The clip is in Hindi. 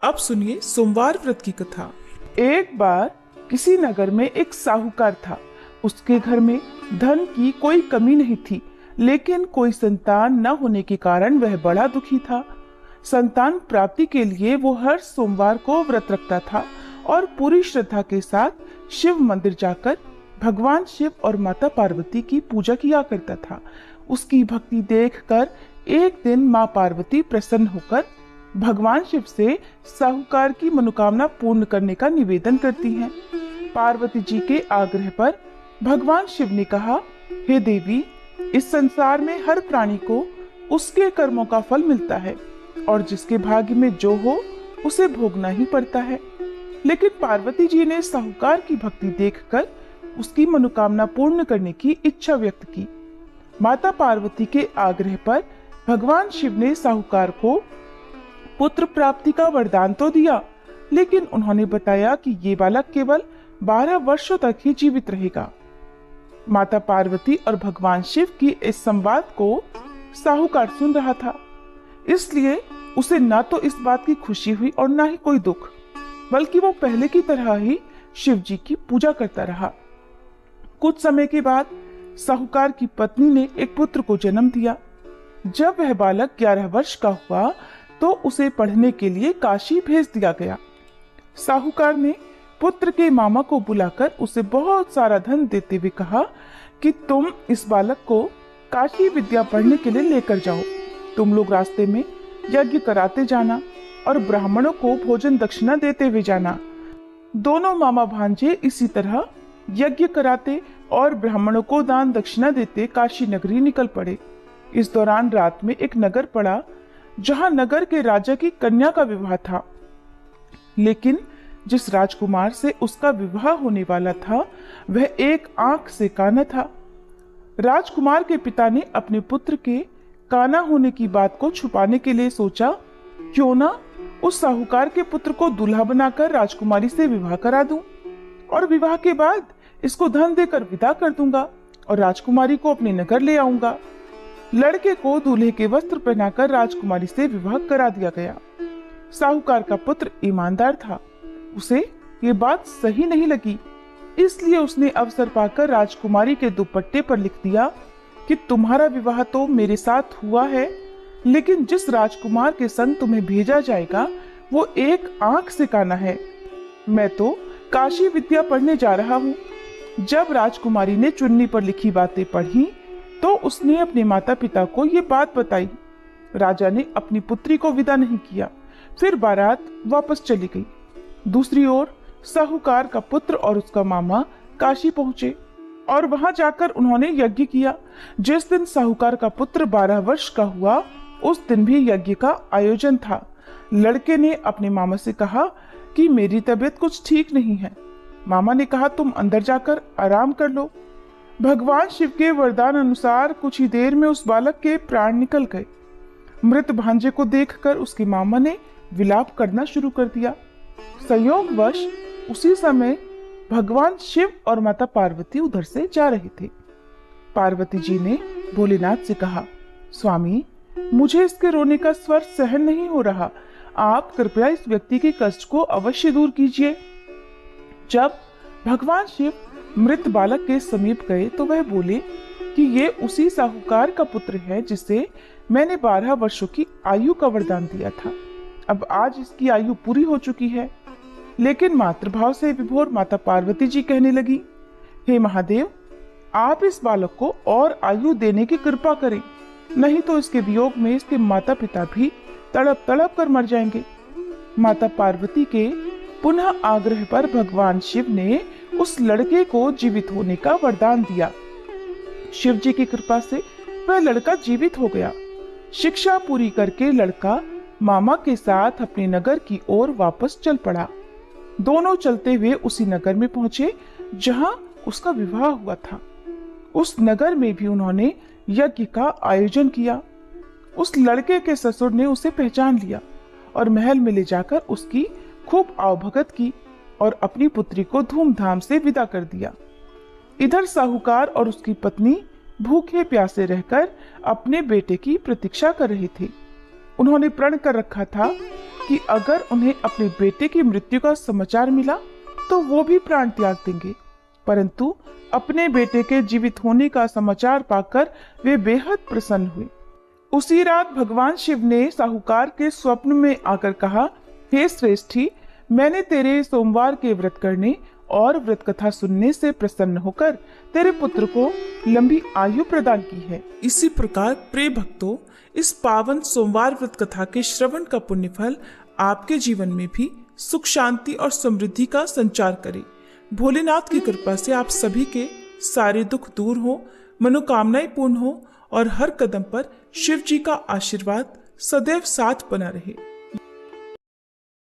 अब सुनिए सोमवार व्रत की कथा। एक बार किसी नगर में एक साहूकार था। उसके घर में धन की कोई कमी नहीं थी, लेकिन कोई संतान न होने के कारण वह बड़ा दुखी था। संतान प्राप्ति के लिए वो हर सोमवार को व्रत रखता था और पूरी श्रद्धा के साथ शिव मंदिर जाकर भगवान शिव और माता पार्वती की पूजा किया करता था। उसकी भक्ति देखकर एक दिन माँ पार्वती प्रसन्न होकर भगवान शिव से साहूकार की मनोकामना पूर्ण करने का निवेदन करती हैं। पार्वती जी के आग्रह पर भगवान शिव ने कहा, हे देवी, इस संसार में हर प्राणी को उसके कर्मों का फल मिलता है और जिसके भाग्य में जो हो उसे भोगना ही पड़ता है। लेकिन पार्वती जी ने साहूकार की भक्ति देखकर उसकी मनोकामना पूर्ण करने की इच्छा व्यक्त की। माता पार्वती के आग्रह पर भगवान शिव ने साहूकार को पुत्र प्राप्ति का वरदान तो दिया, लेकिन उन्होंने बताया कि ये बालक केवल 12 वर्षों तक ही जीवित रहेगा। माता पार्वती और भगवान शिव की इस संवाद को साहूकार सुन रहा था, इसलिए उसे न तो इस बात की खुशी हुई और न ही कोई दुख, बल्कि वो पहले की तरह ही शिव जी की पूजा करता रहा। कुछ समय के बाद साहूकार की पत्नी ने एक पुत्र को जन्म दिया। जब वह बालक 11 वर्ष का हुआ तो उसे पढ़ने के लिए काशी भेज दिया गया। साहूकार ने पुत्र के मामा को बुलाकर उसे बहुत सारा धन देते हुए कहा कि तुम इस बालक को काशी विद्या पढ़ने के लिए लेकर जाओ। तुम लोग रास्ते में यज्ञ कराते जाना और ब्राह्मणों को भोजन दक्षिणा देते हुए जाना। दोनों मामा भांजे इसी तरह यज्ञ कराते और ब्राह्मणों को दान दक्षिणा देते काशी नगरी निकल पड़े। इस दौरान रात में एक नगर पड़ा जहां नगर के राजा की कन्या का विवाह था, लेकिन जिस राजकुमार से उसका विवाह होने वाला था वह एक आंख से काना था। राजकुमार के पिता ने अपने पुत्र के काना होने की बात को छुपाने के लिए सोचा, क्यों ना उस साहूकार के पुत्र को दूल्हा बनाकर राजकुमारी से विवाह करा दूं और विवाह के बाद इसको धन देकर विदा कर दूंगा और राजकुमारी को अपने नगर ले आऊंगा। लड़के को दूल्हे के वस्त्र पहनाकर राजकुमारी से विवाह करा दिया गया। साहूकार का पुत्र ईमानदार था, उसे ये बात सही नहीं लगी, इसलिए उसने अवसर पाकर राजकुमारी के दुपट्टे पर लिख दिया कि तुम्हारा विवाह तो मेरे साथ हुआ है, लेकिन जिस राजकुमार के संग तुम्हें भेजा जाएगा वो एक आंख से काना है। मैं तो काशी विद्या पढ़ने जा रहा हूँ। जब राजकुमारी ने चुन्नी पर लिखी बातें पढ़ी तो उसने अपने माता पिता को ये बात बताई। राजा ने अपनी पुत्री को विदा नहीं किया, फिर बारात वापस चली गई। दूसरी ओर साहूकार का पुत्र और उसका मामा काशी पहुंचे और वहां जाकर उन्होंने यज्ञ किया। जिस दिन साहूकार का पुत्र 12 वर्ष का हुआ उस दिन भी यज्ञ का आयोजन था। लड़के ने अपने मामा से कहा कि मेरी तबीयत कुछ ठीक नहीं है। मामा ने कहा, तुम अंदर जाकर आराम कर लो। भगवान शिव के वरदान अनुसार कुछ ही देर में उस बालक के प्राण निकल गए। मृत भांजे को देखकर उसके मामा ने विलाप करना शुरू कर दिया। संयोगवश उसी समय भगवान शिव और माता पार्वती उधर से जा रहे थे। पार्वती जी ने भोलेनाथ से कहा, स्वामी, मुझे इसके रोने का स्वर सहन नहीं हो रहा, आप कृपया इस व्यक्ति के कष्ट को अवश्य दूर कीजिए। जब भगवान शिव मृत बालक के समीप गए तो वह बोले कि ये उसी साहूकार का पुत्र है जिसे मैंने 12 वर्षों की आयु का वरदान दिया था। अब आज इसकी आयु पूरी हो चुकी है। लेकिन मातृभाव से विभोर माता पार्वती जी कहने लगी, हे महादेव, आप इस बालक को और आयु देने की कृपा करें, नहीं तो इसके वियोग में इसके माता पिता भी तड़प तड़प कर मर जाएंगे। माता पार्वती के पुनः आग्रह पर भगवान शिव ने उस लड़के को जीवित होने का वरदान दिया। शिव जी की कृपा से वह लड़का जीवित हो गया। शिक्षा पूरी करके लड़का मामा के साथ अपने नगर की ओर वापस चल पड़ा। दोनों चलते हुए उसी नगर में पहुंचे जहां उसका विवाह हुआ था। उस नगर में भी उन्होंने यज्ञ का आयोजन किया। उस लड़के के ससुर ने उसे पहचान लिया और महल में ले जाकर उसकी खूब आवभगत की और अपनी पुत्री को धूमधाम से विदा कर दिया। इधर साहूकार और उसकी पत्नी भूखे प्यासे रहकर अपने बेटे की प्रतीक्षा कर रहे थे। उन्होंने प्रण कर रखा था कि अगर उन्हें अपने बेटे की मृत्यु का समाचार मिला तो वो भी प्राण त्याग देंगे। परंतु अपने बेटे के जीवित होने का समाचार पाकर वे बेहद प्रसन्न हुए। उसी रात भगवान शिव ने साहूकार के स्वप्न में आकर कहा, हे श्रेष्ठी, मैंने तेरे सोमवार के व्रत करने और व्रत कथा सुनने से प्रसन्न होकर तेरे पुत्र को लंबी आयु प्रदान की है। इसी प्रकार प्रिय भक्तों, इस पावन सोमवार व्रत कथा के श्रवण का पुण्य फल आपके जीवन में भी सुख, शांति और समृद्धि का संचार करे। भोलेनाथ की कृपा से आप सभी के सारे दुख दूर हो, मनोकामनाएं पूर्ण हो और हर कदम पर शिव जी का आशीर्वाद सदैव साथ बना रहे।